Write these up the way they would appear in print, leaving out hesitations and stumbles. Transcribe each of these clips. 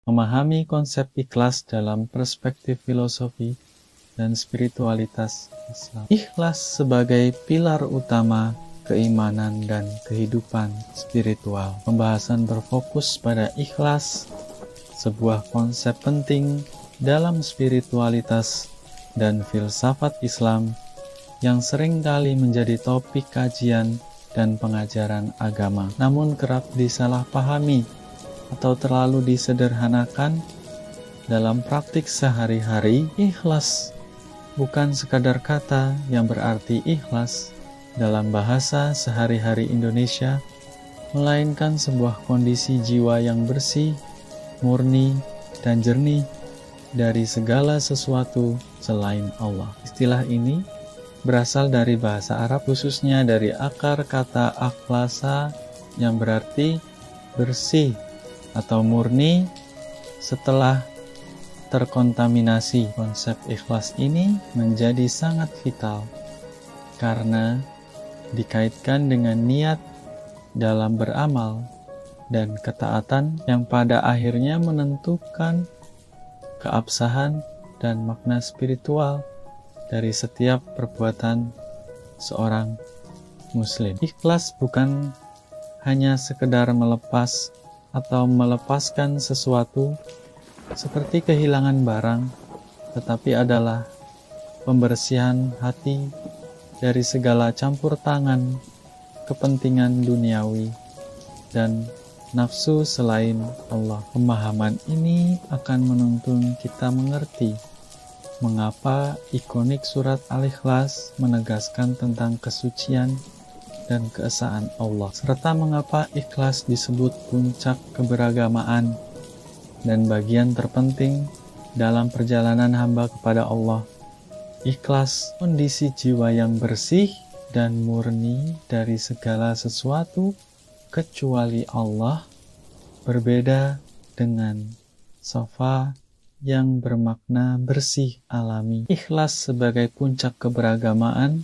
Memahami konsep ikhlas dalam perspektif filosofi dan spiritualitas Islam. Ikhlas sebagai pilar utama keimanan dan kehidupan spiritual. Pembahasan berfokus pada ikhlas, sebuah konsep penting dalam spiritualitas dan filsafat Islam yang seringkali menjadi topik kajian dan pengajaran agama, namun kerap disalahpahami atau terlalu disederhanakan dalam praktik sehari-hari. Ikhlas bukan sekadar kata yang berarti ikhlas dalam bahasa sehari-hari Indonesia, melainkan sebuah kondisi jiwa yang bersih, murni, dan jernih dari segala sesuatu selain Allah. Istilah ini berasal dari bahasa Arab, khususnya dari akar kata akhlasa yang berarti bersih atau murni setelah terkontaminasi. Konsep ikhlas ini menjadi sangat vital karena dikaitkan dengan niat dalam beramal dan ketaatan yang pada akhirnya menentukan keabsahan dan makna spiritual dari setiap perbuatan seorang muslim. Ikhlas bukan hanya sekedar melepas atau melepaskan sesuatu seperti kehilangan barang, tetapi adalah pembersihan hati dari segala campur tangan, kepentingan duniawi, dan nafsu selain Allah. Pemahaman ini akan menuntun kita mengerti mengapa ikonik surat Al-Ikhlas menegaskan tentang kesucian dan keesaan Allah, serta mengapa ikhlas disebut puncak keberagamaan dan bagian terpenting dalam perjalanan hamba kepada Allah. Ikhlas, kondisi jiwa yang bersih dan murni dari segala sesuatu kecuali Allah, berbeda dengan safa yang bermakna bersih alami. Ikhlas sebagai puncak keberagamaan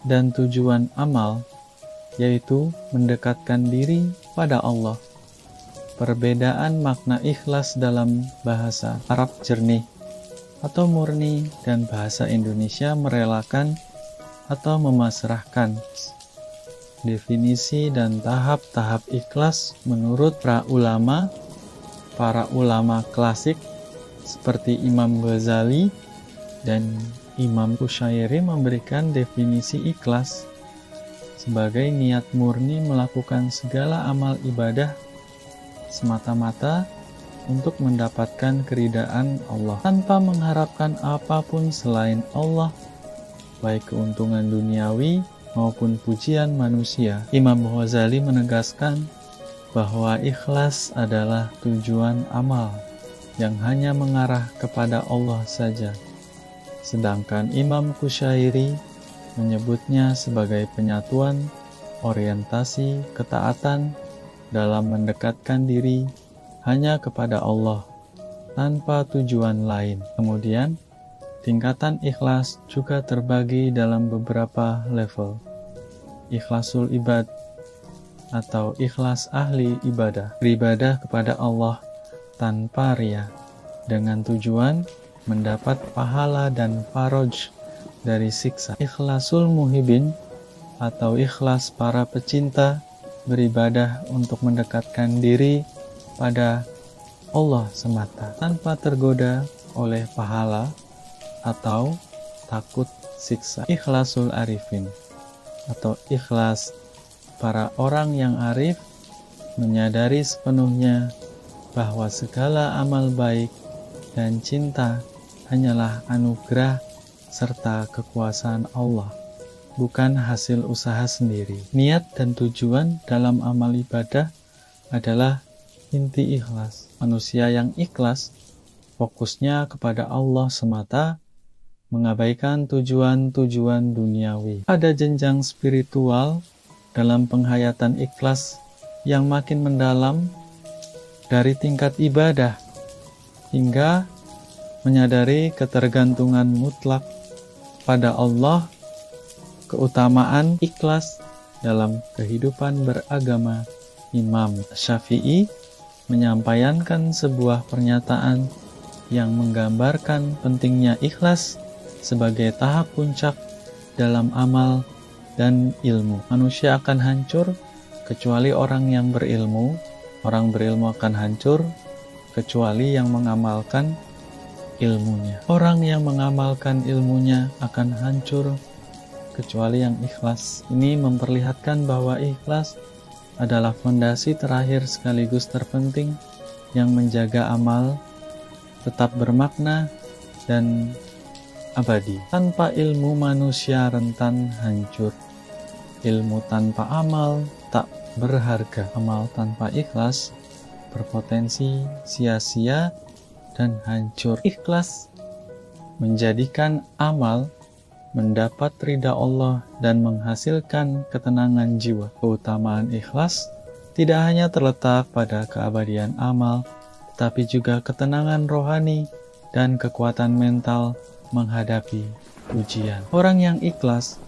dan tujuan amal, yaitu mendekatkan diri pada Allah. Perbedaan makna ikhlas dalam bahasa Arab jernih atau murni dan bahasa Indonesia merelakan atau memasrahkan. Definisi dan tahap-tahap ikhlas menurut para ulama klasik seperti Imam Ghazali dan Imam Qushairi memberikan definisi ikhlas sebagai niat murni melakukan segala amal ibadah semata-mata untuk mendapatkan keridaan Allah tanpa mengharapkan apapun selain Allah, baik keuntungan duniawi maupun pujian manusia. Imam Ghazali menegaskan bahwa ikhlas adalah tujuan amal yang hanya mengarah kepada Allah saja. Sedangkan Imam Qushairi menyebutnya sebagai penyatuan orientasi ketaatan dalam mendekatkan diri hanya kepada Allah tanpa tujuan lain. Kemudian, tingkatan ikhlas juga terbagi dalam beberapa level. Ikhlasul ibad atau ikhlas ahli ibadah, beribadah kepada Allah tanpa riya, dengan tujuan mendapat pahala dan faraj dari siksa. Ikhlasul muhibin atau ikhlas para pecinta, beribadah untuk mendekatkan diri pada Allah semata, tanpa tergoda oleh pahala atau takut siksa. Ikhlasul arifin atau ikhlas para orang yang arif, menyadari sepenuhnya bahwa segala amal baik dan cinta hanyalah anugerah serta kekuasaan Allah, bukan hasil usaha sendiri. Niat dan tujuan dalam amal ibadah adalah inti ikhlas. Manusia yang ikhlas fokusnya kepada Allah semata, mengabaikan tujuan-tujuan duniawi. Ada jenjang spiritual dalam penghayatan ikhlas yang makin mendalam, dari tingkat ibadah hingga menyadari ketergantungan mutlak pada Allah. Keutamaan ikhlas dalam kehidupan beragama. Imam Syafi'i menyampaikan sebuah pernyataan yang menggambarkan pentingnya ikhlas sebagai tahap puncak dalam amal dan ilmu. Manusia akan hancur kecuali orang yang berilmu. Orang berilmu akan hancur kecuali yang mengamalkan ilmunya. Orang yang mengamalkan ilmunya akan hancur kecuali yang ikhlas. Ini memperlihatkan bahwa ikhlas adalah fondasi terakhir sekaligus terpenting yang menjaga amal tetap bermakna dan abadi. Tanpa ilmu manusia rentan hancur. Ilmu tanpa amal tak berharga. Amal tanpa ikhlas berpotensi sia-sia dan hancur. Ikhlas menjadikan amal mendapat ridha Allah dan menghasilkan ketenangan jiwa. Keutamaan ikhlas tidak hanya terletak pada keabadian amal, tetapi juga ketenangan rohani dan kekuatan mental menghadapi ujian. Orang yang ikhlas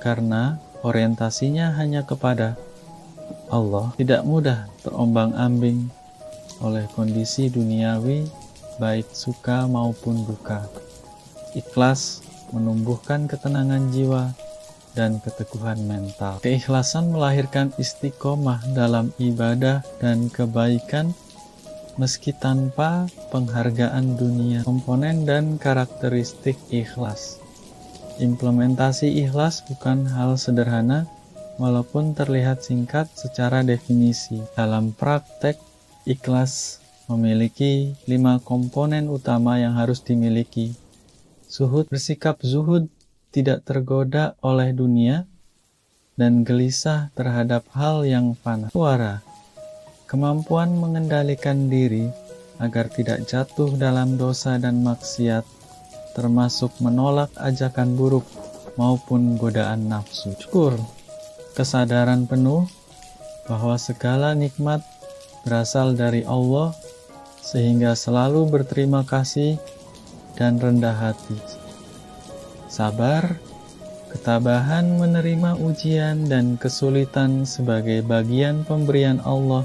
karena orientasinya hanya kepada Allah tidak mudah terombang-ambing oleh kondisi duniawi, baik suka maupun duka. Ikhlas menumbuhkan ketenangan jiwa dan keteguhan mental. Keikhlasan melahirkan istiqomah dalam ibadah dan kebaikan meski tanpa penghargaan dunia. Komponen dan karakteristik ikhlas. Implementasi ikhlas bukan hal sederhana, walaupun terlihat singkat secara definisi. Dalam praktek, ikhlas memiliki 5 komponen utama yang harus dimiliki. Zuhud, bersikap zuhud, tidak tergoda oleh dunia, dan gelisah terhadap hal yang fana. Suara, kemampuan mengendalikan diri agar tidak jatuh dalam dosa dan maksiat, termasuk menolak ajakan buruk maupun godaan nafsu. Syukur, kesadaran penuh bahwa segala nikmat berasal dari Allah, sehingga selalu berterima kasih dan rendah hati. Sabar, ketabahan menerima ujian dan kesulitan sebagai bagian pemberian Allah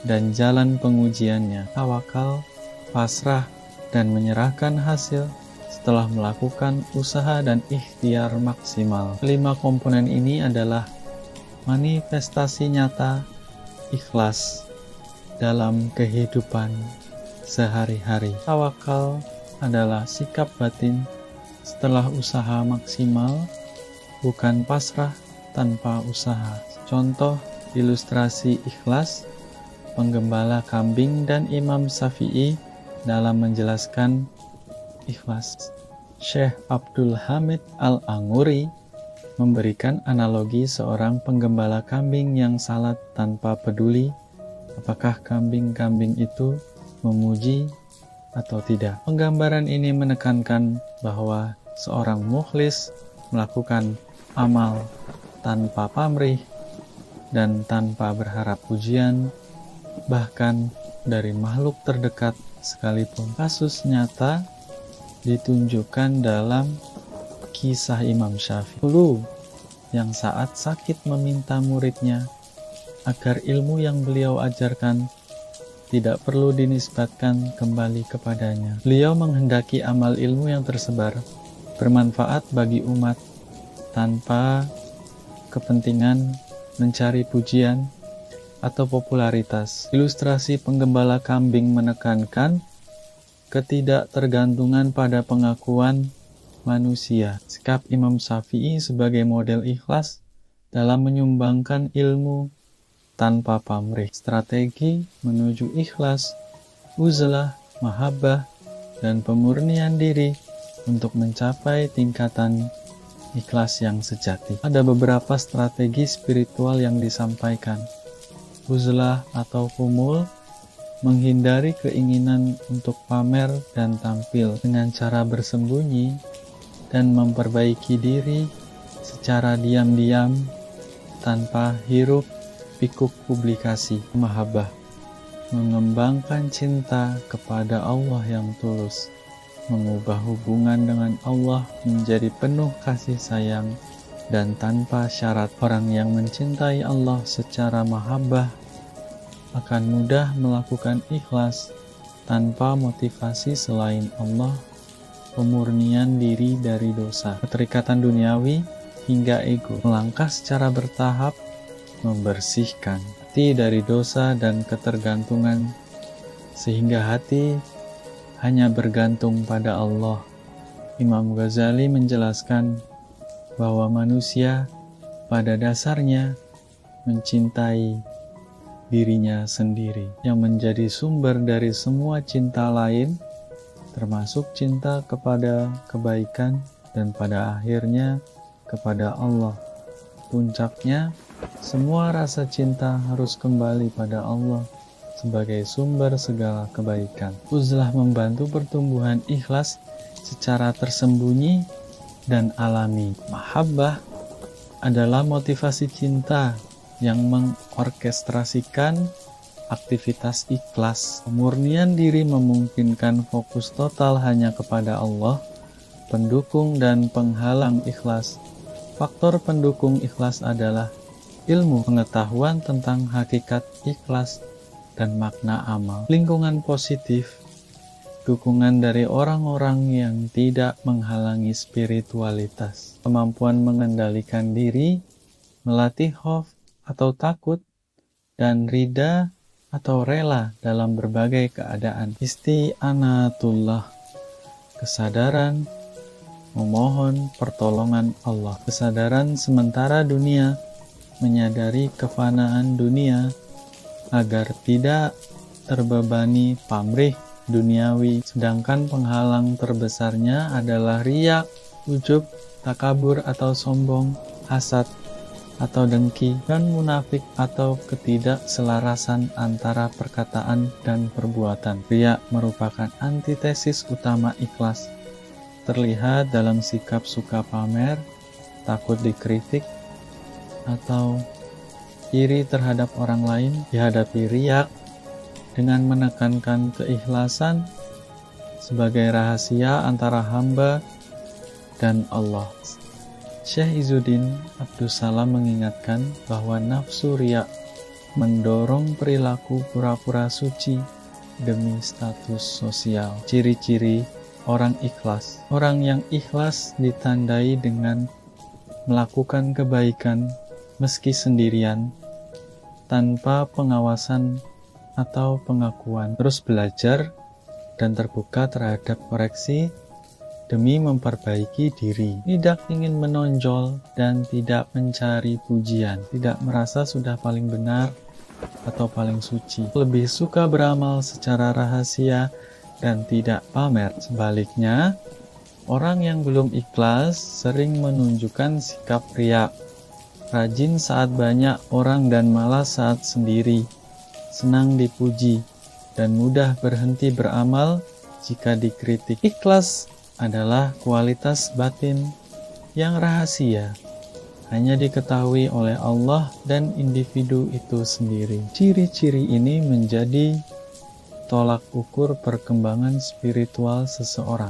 dan jalan pengujiannya. Tawakal, pasrah, dan menyerahkan hasil setelah melakukan usaha dan ikhtiar maksimal. 5 komponen ini adalah manifestasi nyata ikhlas dalam kehidupan sehari-hari. Tawakal adalah sikap batin setelah usaha maksimal, bukan pasrah tanpa usaha. Contoh ilustrasi ikhlas, penggembala kambing dan Imam Syafi'i dalam menjelaskan ikhlas. Syekh Abdul Hamid Al-Anguri memberikan analogi seorang penggembala kambing yang salat tanpa peduli apakah kambing-kambing itu memuji atau tidak. Penggambaran ini menekankan bahwa seorang mukhlis melakukan amal tanpa pamrih dan tanpa berharap pujian, bahkan dari makhluk terdekat sekalipun. Kasus nyata ditunjukkan dalam kisah Imam Syafi'i. Dulu yang saat sakit meminta muridnya agar ilmu yang beliau ajarkan tidak perlu dinisbatkan kembali kepadanya. Beliau menghendaki amal ilmu yang tersebar bermanfaat bagi umat tanpa kepentingan mencari pujian atau popularitas. Ilustrasi penggembala kambing menekankan ketidaktergantungan pada pengakuan manusia. Sikap Imam Syafi'i sebagai model ikhlas dalam menyumbangkan ilmu tanpa pamrih. Strategi menuju ikhlas, uzlah, mahabbah, dan pemurnian diri untuk mencapai tingkatan ikhlas yang sejati. Ada beberapa strategi spiritual yang disampaikan. Uzlah atau kumul, menghindari keinginan untuk pamer dan tampil dengan cara bersembunyi dan memperbaiki diri secara diam-diam tanpa hiruk pikuk publikasi. Mahabbah, mengembangkan cinta kepada Allah yang tulus, mengubah hubungan dengan Allah menjadi penuh kasih sayang dan tanpa syarat. Orang yang mencintai Allah secara mahabbah akan mudah melakukan ikhlas tanpa motivasi selain Allah, pemurnian diri dari dosa, keterikatan duniawi, hingga ego. Melangkah secara bertahap, membersihkan hati dari dosa dan ketergantungan, sehingga hati hanya bergantung pada Allah. Imam Ghazali menjelaskan bahwa manusia pada dasarnya mencintai dirinya sendiri, yang menjadi sumber dari semua cinta lain, termasuk cinta kepada kebaikan dan pada akhirnya kepada Allah. Puncaknya, semua rasa cinta harus kembali pada Allah sebagai sumber segala kebaikan. Uzlah membantu pertumbuhan ikhlas secara tersembunyi dan alami. Mahabbah adalah motivasi cinta yang mengorkestrasikan aktivitas ikhlas. Pemurnian diri memungkinkan fokus total hanya kepada Allah, pendukung dan penghalang ikhlas. Faktor pendukung ikhlas adalah ilmu, pengetahuan tentang hakikat ikhlas dan makna amal. Lingkungan positif, dukungan dari orang-orang yang tidak menghalangi spiritualitas, kemampuan mengendalikan diri, melatih khauf atau takut, dan rida atau rela dalam berbagai keadaan. Isti'anatullah, kesadaran memohon pertolongan Allah. Kesadaran sementara dunia, menyadari kefanaan dunia agar tidak terbebani pamrih duniawi, sedangkan penghalang terbesarnya adalah riya, ujub, takabur atau sombong, hasad atau dengki, dan munafik atau ketidakselarasan antara perkataan dan perbuatan. Riya merupakan antitesis utama ikhlas, terlihat dalam sikap suka pamer, takut dikritik, atau iri terhadap orang lain. Dihadapi riya dengan menekankan keikhlasan sebagai rahasia antara hamba dan Allah. Syekh Izzuddin Abdussalam mengingatkan bahwa nafsu riya mendorong perilaku pura-pura suci demi status sosial. Ciri-ciri orang ikhlas. Orang yang ikhlas ditandai dengan melakukan kebaikan meski sendirian, tanpa pengawasan atau pengakuan, terus belajar dan terbuka terhadap koreksi demi memperbaiki diri, tidak ingin menonjol dan tidak mencari pujian, tidak merasa sudah paling benar atau paling suci, lebih suka beramal secara rahasia dan tidak pamer. Sebaliknya, orang yang belum ikhlas sering menunjukkan sikap riya, rajin saat banyak orang dan malas saat sendiri, senang dipuji, dan mudah berhenti beramal jika dikritik. Ikhlas adalah kualitas batin yang rahasia, hanya diketahui oleh Allah dan individu itu sendiri. Ciri-ciri ini menjadi tolak ukur perkembangan spiritual seseorang.